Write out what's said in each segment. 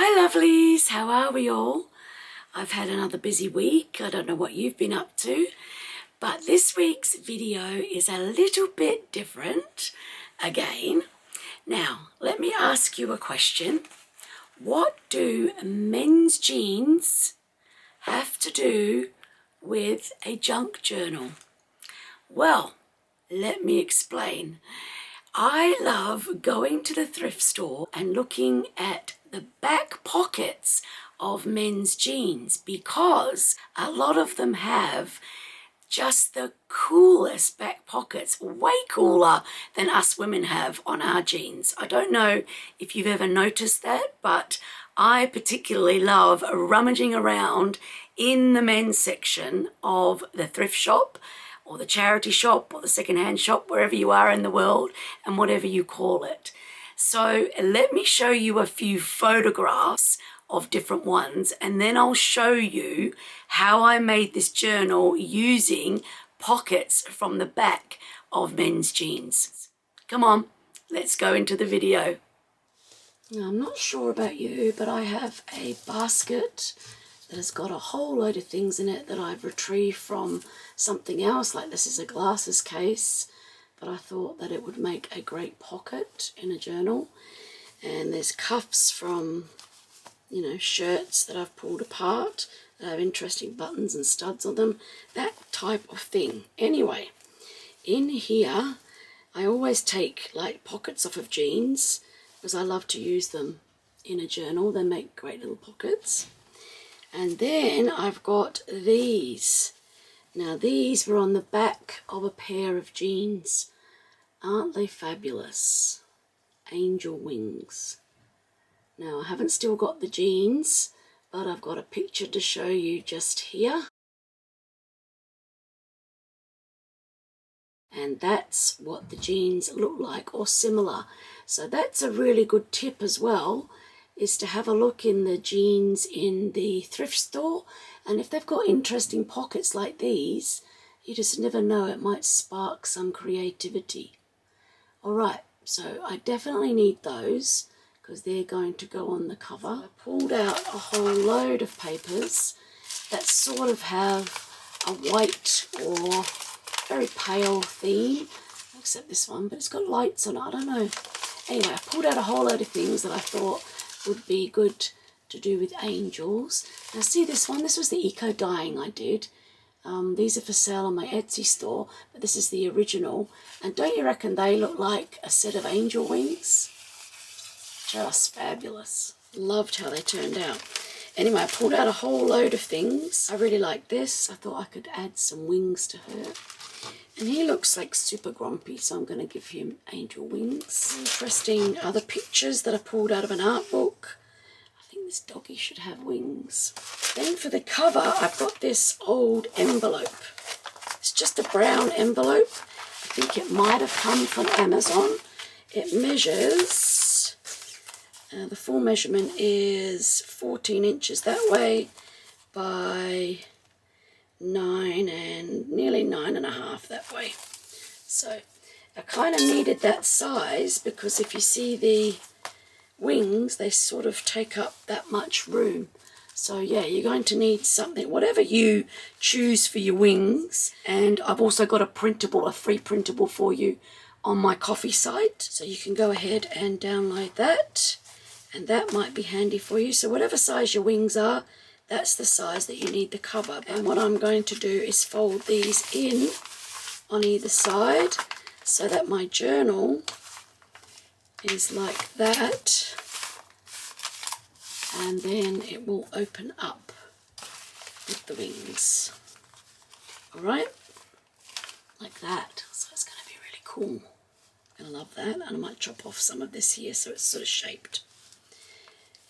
Hi lovelies, how are we all? I've had another busy week. I don't know what you've been up to, but this week's video is a little bit different again. Now, let me ask you a question. What do men's jeans have to do with a junk journal? Well, let me explain. I love going to the thrift store and looking at the back pockets of men's jeans because a lot of them have just the coolest back pockets, way cooler than us women have on our jeans. I don't know if you've ever noticed that, but I particularly love rummaging around in the men's section of the thrift shop or the charity shop or the secondhand shop, wherever you are in the world and whatever you call it. So let me show you a few photographs of different ones, and then I'll show you how I made this journal using pockets from the back of men's jeans. Come on, let's go into the video. Now, I'm not sure about you, but I have a basket that has got a whole load of things in it that I've retrieved from something else. Like this is a glasses case, but I thought that it would make a great pocket in a journal. And there's cuffs from, you know, shirts that I've pulled apart that have interesting buttons and studs on them, that type of thing. Anyway, in here I always take like pockets off of jeans because I love to use them in a journal. They make great little pockets. And then I've got these. Now these were on the back of a pair of jeans. Aren't they fabulous? Angel wings. Now I haven't still got the jeans, but I've got a picture to show you just here. And that's what the jeans look like, or similar. So that's a really good tip as well, is to have a look in the jeans in the thrift store, and if they've got interesting pockets like these, you just never know, it might spark some creativity. Alright, so I definitely need those because they're going to go on the cover. I pulled out a whole load of papers that sort of have a white or very pale theme, except this one, but it's got lights on it, I don't know. Anyway, I pulled out a whole load of things that I thought would be good to do with angels. Now see this one, this was the eco dyeing I did. These are for sale on my Etsy store, but this is the original. And don't you reckon they look like a set of angel wings? Just fabulous. Loved how they turned out. Anyway, I pulled out a whole load of things. I really like this. I thought I could add some wings to her. And he looks like super grumpy, so I'm going to give him angel wings. Interesting other pictures that I pulled out of an art book. I think this doggy should have wings. Then for the cover, I've got this old envelope. It's just a brown envelope. I think it might have come from Amazon. It measures, the full measurement is 14 inches that way by 9 and nearly 9.5 that way. So I kind of needed that size because if you see the wings, they sort of take up that much room. So yeah, you're going to need something, whatever you choose for your wings. And I've also got a printable, a free printable for you on my coffee site. So you can go ahead and download that, and that might be handy for you. So whatever size your wings are, that's the size that you need the cover. And what I'm going to do is fold these in on either side so that my journal is like that, and then it will open up with the wings. Alright, like that. So it's going to be really cool. I'm going to love that, and I might chop off some of this here so it's sort of shaped.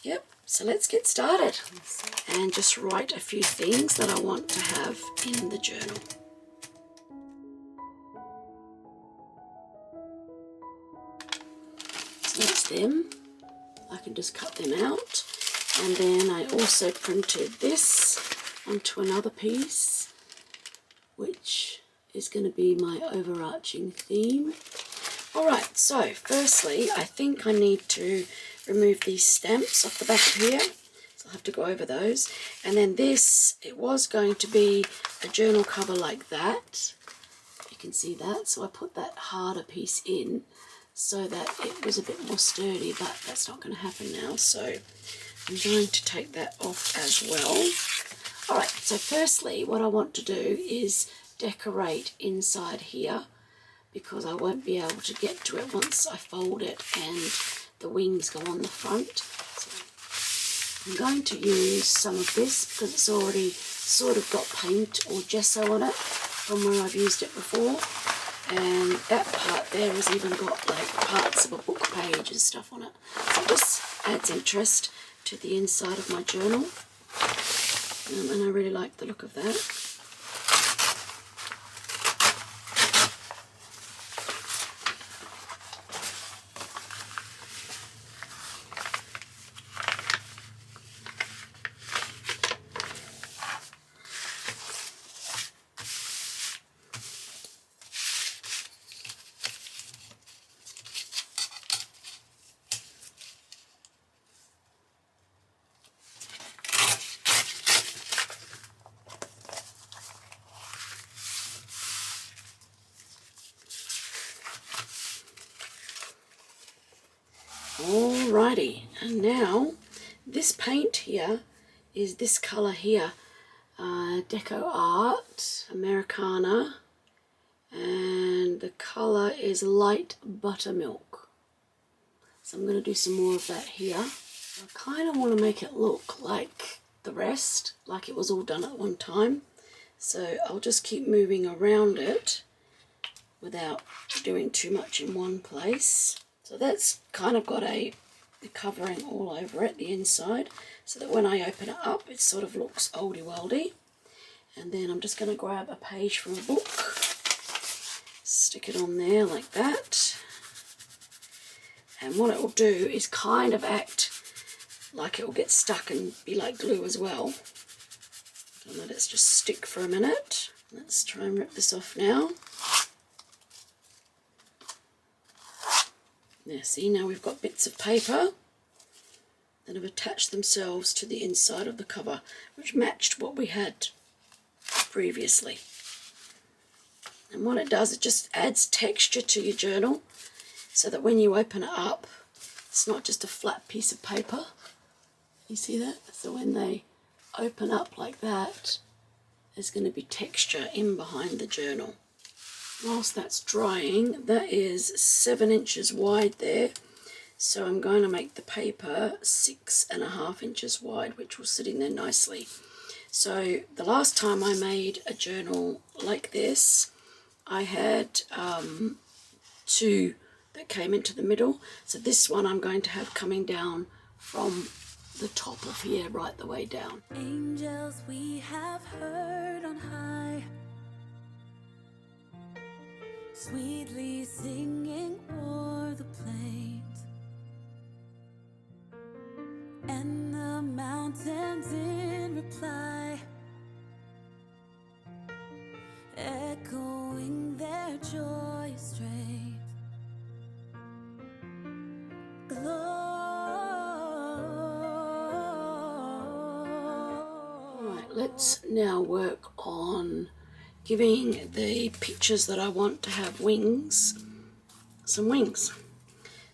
Yep. So let's get started and just write a few things that I want to have in the journal. So that's them. I can just cut them out. And then I also printed this onto another piece, which is going to be my overarching theme. Alright, so firstly I think I need to remove these stamps off the back of here. So I'll have to go over those. And then this, it was going to be a journal cover like that. You can see that. So I put that harder piece in so that it was a bit more sturdy, but that's not going to happen now. So I'm going to take that off as well. Alright, so firstly what I want to do is decorate inside here, because I won't be able to get to it once I fold it and the wings go on the front. So I'm going to use some of this because it's already sort of got paint or gesso on it from where I've used it before. And that part there has even got like parts of a book page and stuff on it. So this adds interest to the inside of my journal. And I really like the look of that. Alrighty, and now this paint here is this colour here, Deco Art Americana, and the colour is light buttermilk. So I'm going to do some more of that here. I kind of want to make it look like the rest, like it was all done at one time. So I'll just keep moving around it without doing too much in one place. So that's kind of got a covering all over it, the inside, so that when I open it up it sort of looks oldie-worldy. And then I'm just going to grab a page from a book, stick it on there like that, and what it will do is kind of act like it will get stuck and be like glue as well. And let it just stick for a minute. Let's try and rip this off now. There, see, now we've got bits of paper that have attached themselves to the inside of the cover, which matched what we had previously. And what it does, it just adds texture to your journal, so that when you open it up, it's not just a flat piece of paper. You see that? So when they open up like that, there's going to be texture in behind the journal. Whilst that's drying, that is 7 inches wide there, so I'm going to make the paper 6.5 inches wide, which will sit in there nicely. So the last time I made a journal like this, I had 2 that came into the middle. So this one I'm going to have coming down from the top of here right the way down. Angels we have heard on high, sweetly singing o'er the plains, and the mountains in reply, echoing their joyous strains. Alright, let's now work on giving the pictures that I want to have wings some wings.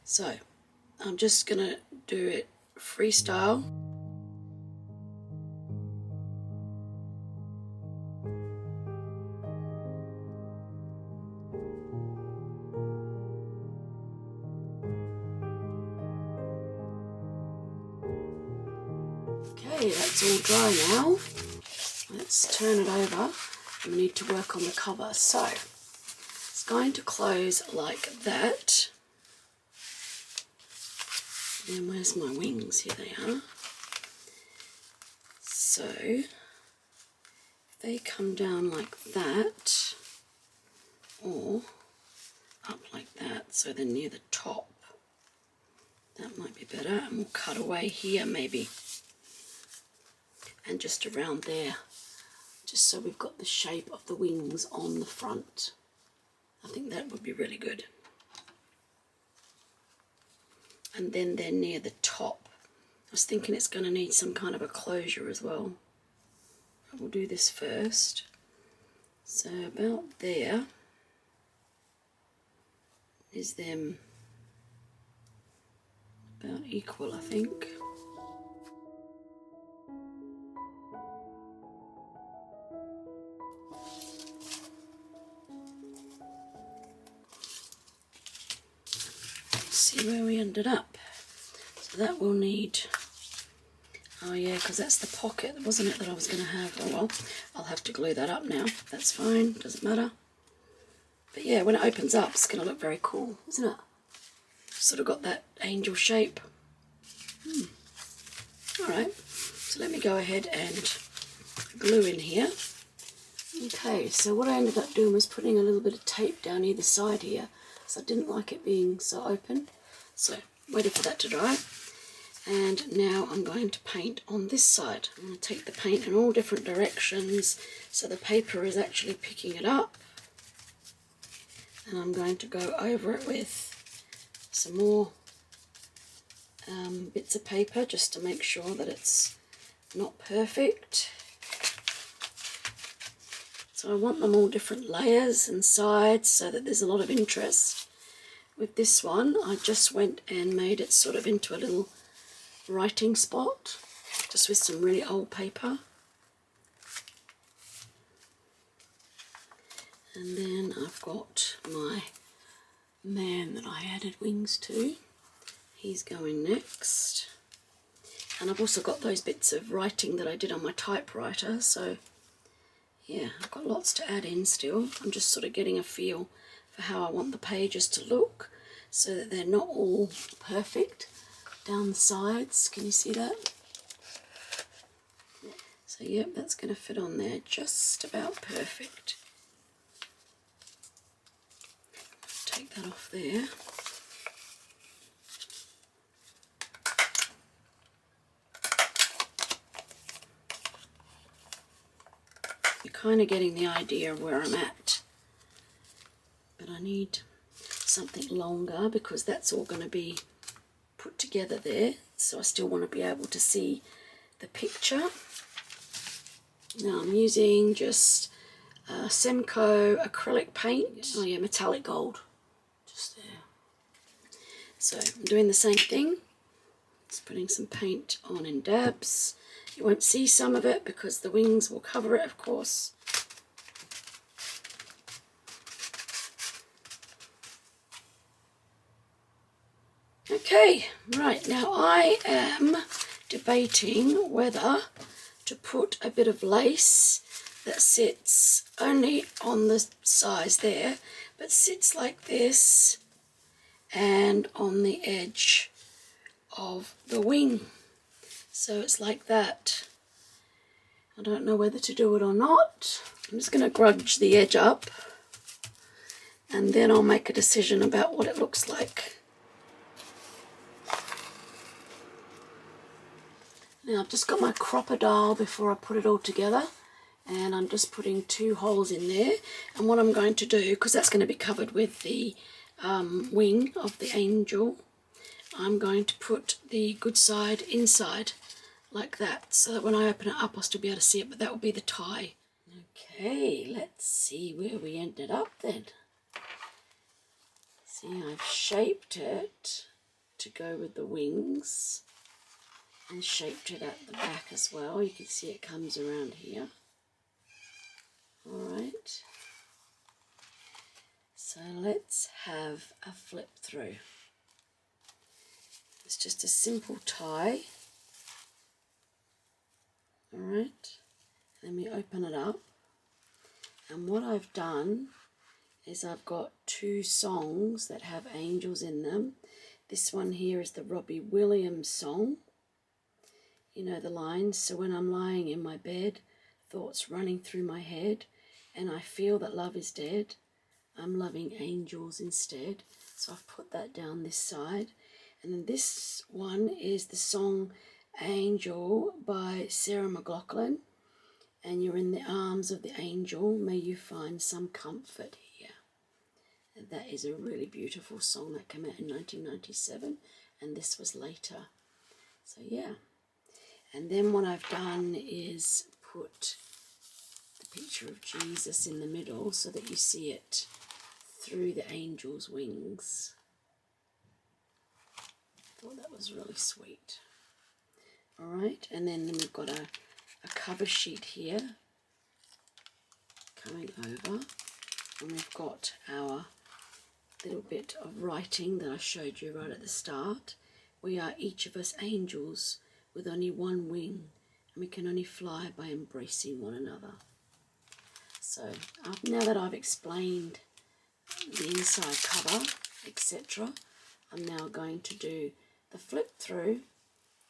So I'm just going to do it freestyle. Okay, that's all dry now. Let's turn it over. We need to work on the cover. So it's going to close like that. And where's my wings? Here they are. So if they come down like that, or up like that, so they're near the top, that might be better. And we'll cut away here maybe, and just around there, just so we've got the shape of the wings on the front. I think that would be really good. and then they're near the top. I was thinking it's going to need some kind of a closure as well. We'll do this first. So about there is them about equal, I think. Let's see where we ended up. So that will need, oh yeah, because that's the pocket, wasn't it, that I was going to have? Oh well, I'll have to glue that up now. That's fine, doesn't matter. But yeah, when it opens up, it's going to look very cool, isn't it? Sort of got that angel shape. Alright, so let me go ahead and glue in here. Okay, so what I ended up doing was putting a little bit of tape down either side here, so I didn't like it being so open. So, waiting for that to dry. And now I'm going to paint on this side. I'm going to take the paint in all different directions so the paper is actually picking it up. And I'm going to go over it with some more bits of paper just to make sure that it's not perfect. So I want them all different layers and sides so that there's a lot of interest. With this one, I just went and made it sort of into a little writing spot, just with some really old paper. And then I've got my man that I added wings to. He's going next. And I've also got those bits of writing that I did on my typewriter, so yeah, I've got lots to add in still. I'm just sort of getting a feel for how I want the pages to look so that they're not all perfect down the sides. Can you see that? So yep, that's going to fit on there just about perfect. Take that off there. You're kind of getting the idea of where I'm at. But I need something longer because that's all going to be put together there. So I still want to be able to see the picture. Now I'm using just Semco acrylic paint. Oh yeah, metallic gold. Just there. So I'm doing the same thing. Just putting some paint on in dabs. You won't see some of it because the wings will cover it, of course. Okay, right, now I am debating whether to put a bit of lace that sits only on the sides there, but sits like this and on the edge of the wing. So it's like that. I don't know whether to do it or not. I'm just going to grudge the edge up and then I'll make a decision about what it looks like. Now I've just got my crocodile before I put it all together, and I'm just putting 2 holes in there. And what I'm going to do, because that's going to be covered with the wing of the angel, I'm going to put the good side inside like that, so that when I open it up I'll still be able to see it, but that will be the tie. Okay, let's see where we ended up then. See, I've shaped it to go with the wings and shaped it at the back as well. You can see it comes around here. Alright, so let's have a flip through. It's just a simple tie. Alright, let me open it up, and what I've done is I've got 2 songs that have angels in them. This one here is the Robbie Williams song. You know the lines, so when I'm lying in my bed, thoughts running through my head, and I feel that love is dead, I'm loving angels instead. So I've put that down this side. And then this one is the song Angel by Sarah McLachlan, and you're in the arms of the angel, may you find some comfort here. And that is a really beautiful song that came out in 1997, and this was later. So yeah, and then what I've done is put the picture of Jesus in the middle so that you see it through the angel's wings. I thought that was really sweet. All right, and then we've got a cover sheet here coming over, and we've got our little bit of writing that I showed you right at the start. We are each of us angels with only one wing, and we can only fly by embracing one another. So now that I've explained the inside cover, etc., I'm now going to do the flip through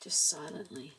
just silently.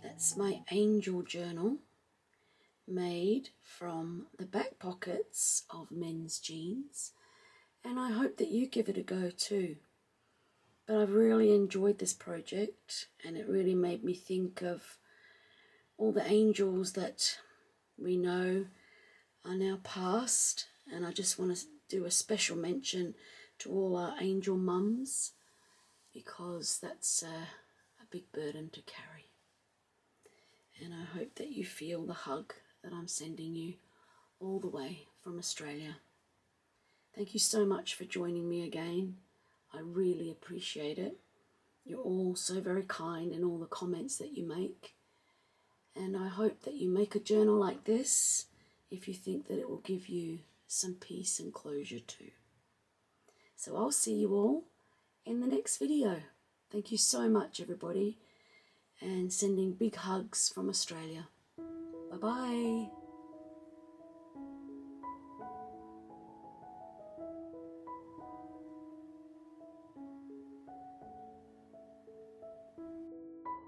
That's my angel journal made from the back pockets of men's jeans, and I hope that you give it a go too. But I've really enjoyed this project, and it really made me think of all the angels that we know are now past, and I just want to do a special mention to all our angel mums, because that's a big burden to carry. And I hope that you feel the hug that I'm sending you all the way from Australia. Thank you so much for joining me again. I really appreciate it. You're all so very kind in all the comments that you make. And I hope that you make a journal like this if you think that it will give you some peace and closure too. So I'll see you all in the next video. Thank you so much, everybody, and sending big hugs from Australia. Bye-bye.